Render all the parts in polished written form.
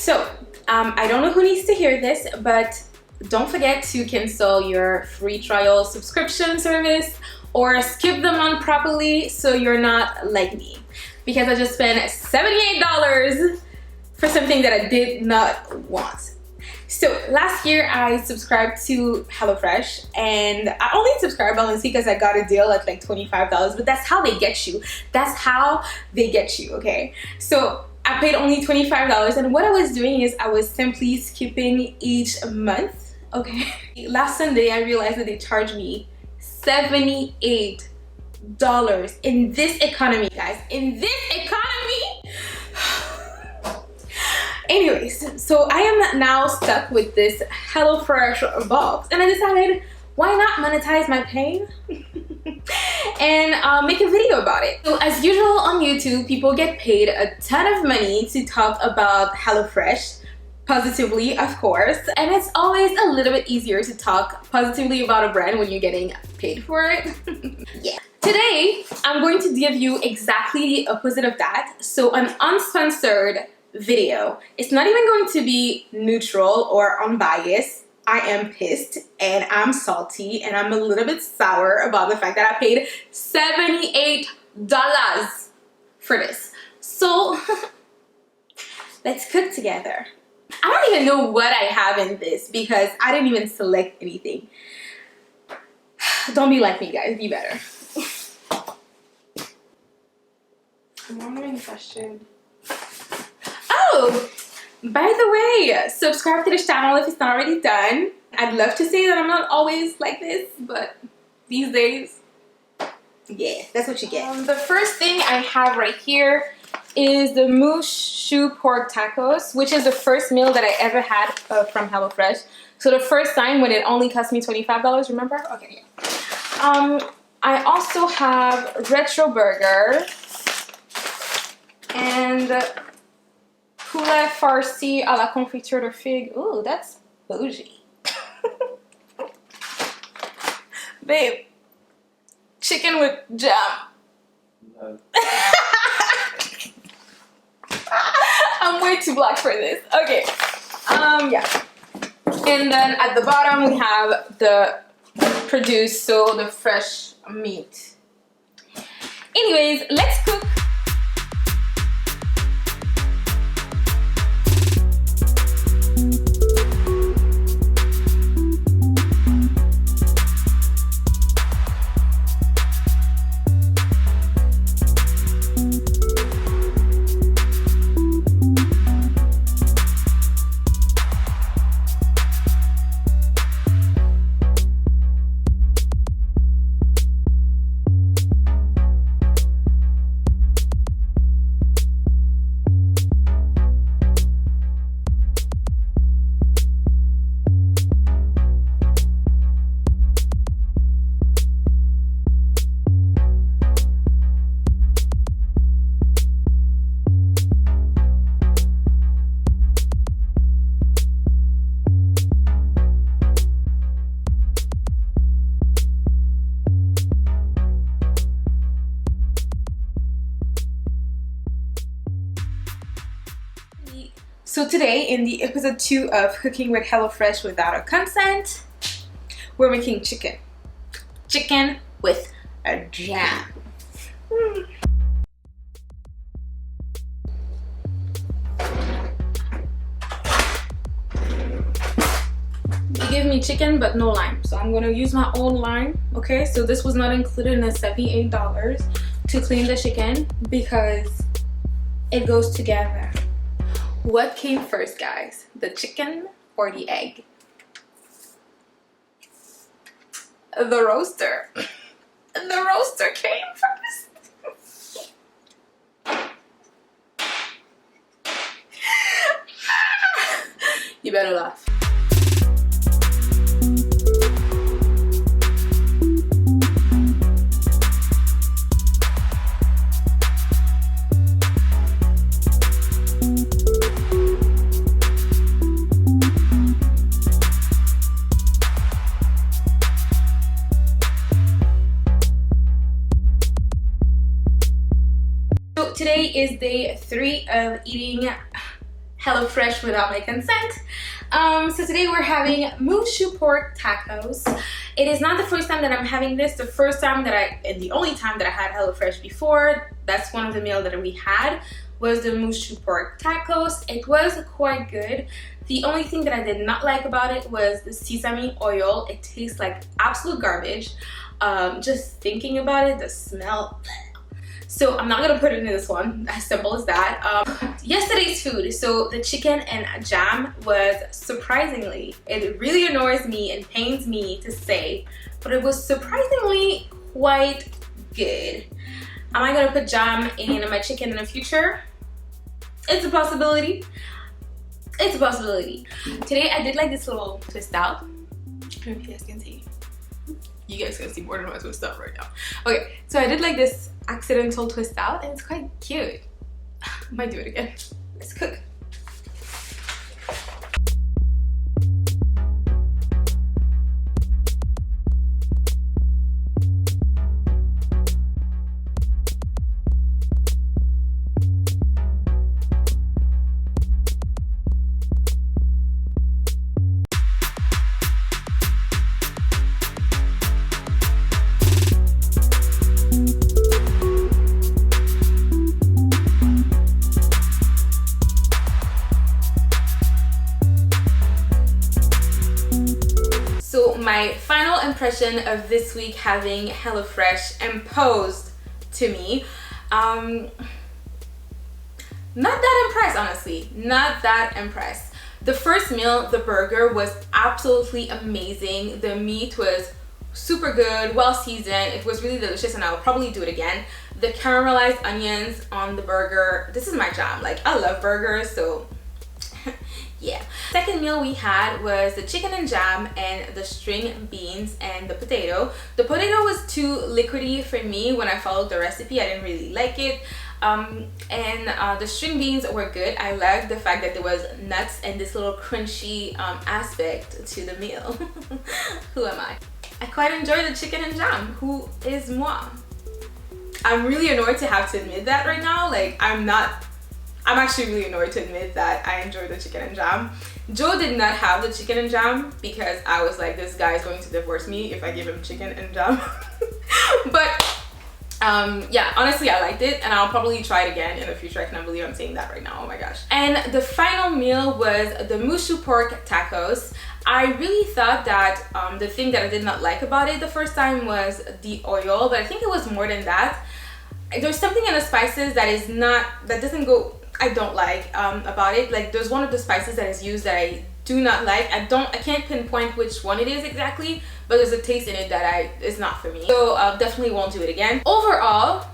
So I don't know who needs to hear this, but don't forget to cancel your free trial subscription service or skip the month properly so you're not like me, because I just spent $78 for something that I did not want. So last year I subscribed to HelloFresh, and I only subscribed honestly because I got a deal at like $25, but that's how they get you. That's how they get you, okay? So I paid only $25, and what I was doing is I was simply skipping each month, okay? Last Sunday I realized that they charged me $78 in this economy, guys. In this economy! Anyways, so I am now stuck with this HelloFresh box, and I decided, why not monetize my pain and make a video about it. So as usual on YouTube, people get paid a ton of money to talk about HelloFresh, positively of course, and it's always a little bit easier to talk positively about a brand when you're getting paid for it. Yeah. Today, I'm going to give you exactly the opposite of that. So an unsponsored video. It's not even going to be neutral or unbiased. I am pissed and I'm salty and I'm a little bit sour about the fact that I paid $78 for this. So let's cook together. I don't even know what I have in this because I didn't even select anything. Don't be like me, guys. Be better. I'm wondering if I should. Oh, by the way, subscribe to this channel if it's not already done. I'd love to say that I'm not always like this, but these days, yeah, that's what you get. The first thing I have right here is the Mushu pork tacos, which is the first meal that I ever had from HelloFresh. So the first time when it only cost me $25, remember? Okay, yeah. I also have retro burger and poulet farci à la confiture de figue. Ooh, that's bougie. Babe, chicken with jam. No. I'm way too black for this. Okay. Yeah. And then at the bottom we have the produce, so the fresh meat. Anyways, let's cook. So today, in the episode 2 of Cooking with HelloFresh Without a Consent, we're making chicken. Chicken with a jam. You gave me chicken but no lime, so I'm gonna use my own lime. Okay, so this was not included in the $78 to clean the chicken because it goes together. What came first, guys? The chicken or the egg? The roaster. The roaster came first. You better laugh. Today is day 3 of eating HelloFresh without my consent. So today we're having mushu pork tacos. It is not the first time that I'm having this. The first time that and the only time that I had HelloFresh before, that's one of the meals that we had, was the mushu pork tacos. It was quite good. The only thing that I did not like about it was the sesame oil. It tastes like absolute garbage. Just thinking about it, the smell. So I'm not gonna put it in this one, as simple as that. Yesterday's food, so the chicken and jam was surprisingly, it really annoys me and pains me to say, but it was surprisingly quite good. Am I gonna put jam in my chicken in the future? It's a possibility. It's a possibility. Today I did like this little twist out. I don't know if you guys can see. You guys can see more than my twist out right now. Okay, so I did like this accidental twist out and it's quite cute. Might do it again. Let's cook. So my final impression of this week having HelloFresh imposed to me, not that impressed, honestly, not that impressed. The first meal, the burger, was absolutely amazing. The meat was super good, well seasoned. It was really delicious and I'll probably do it again. The caramelized onions on the burger, this is my jam. Like, I love burgers, so yeah. Second meal we had was the chicken and jam and the string beans and the potato. The potato was too liquidy for me when I followed the recipe. I didn't really like it. The string beans were good. I liked the fact that there was nuts and this little crunchy aspect to the meal. Who am I? I quite enjoy the chicken and jam. Who is moi? I'm really annoyed to have to admit that right now. Like, I'm actually really annoyed to admit that I enjoy the chicken and jam. Joe did not have the chicken and jam because I was like, this guy is going to divorce me if I give him chicken and jam. But yeah, honestly, I liked it and I'll probably try it again in the future. I cannot believe I'm saying that right now. Oh my gosh. And the final meal was the mushu pork tacos. I really thought that the thing that I did not like about it the first time was the oil, but I think it was more than that. There's something in the spices I don't like about it. Like, there's one of the spices that is used that I do not like. I can't pinpoint which one it is exactly, but there's a taste in it that is not for me. So definitely won't do it again. Overall,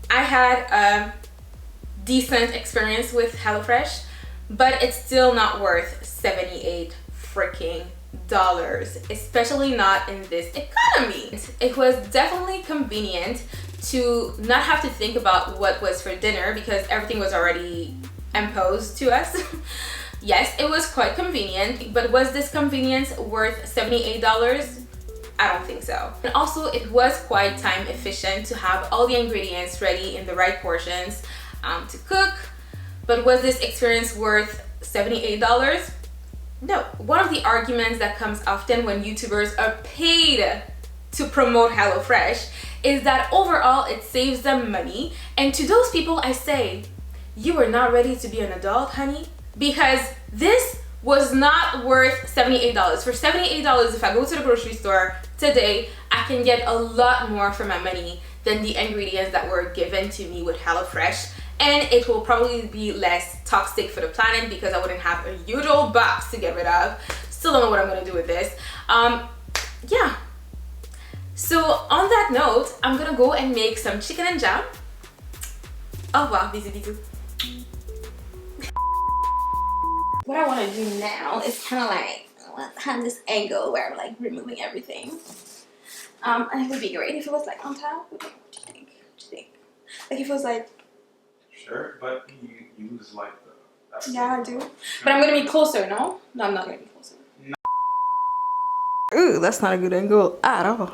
I had a decent experience with HelloFresh, but it's still not worth $78 freaking dollars, especially not in this economy. It was definitely convenient to not have to think about what was for dinner because everything was already imposed to us. Yes, it was quite convenient, but was this convenience worth $78? I don't think so. And also, it was quite time efficient to have all the ingredients ready in the right portions to cook. But was this experience worth $78? No. One of the arguments that comes often when YouTubers are paid to promote HelloFresh is that overall it saves them money. And to those people I say, you are not ready to be an adult, honey, because this was not worth $78. For $78, if I go to the grocery store today, I can get a lot more for my money than the ingredients that were given to me with HelloFresh. And it will probably be less toxic for the planet because I wouldn't have a huge old box to get rid of. Still don't know what I'm gonna do with this. Yeah. So on that note, I'm gonna go and make some chicken and jam. Au revoir, bisous bisous. What I want to do now is kind of like have this angle where I'm like removing everything. And it would be great if it was like on top. What do you think? What do you think? Like if it was like. Sure, but you use like the. Yeah, I do. But I'm gonna be closer. No, I'm not gonna be closer. No. Ooh, that's not a good angle at all.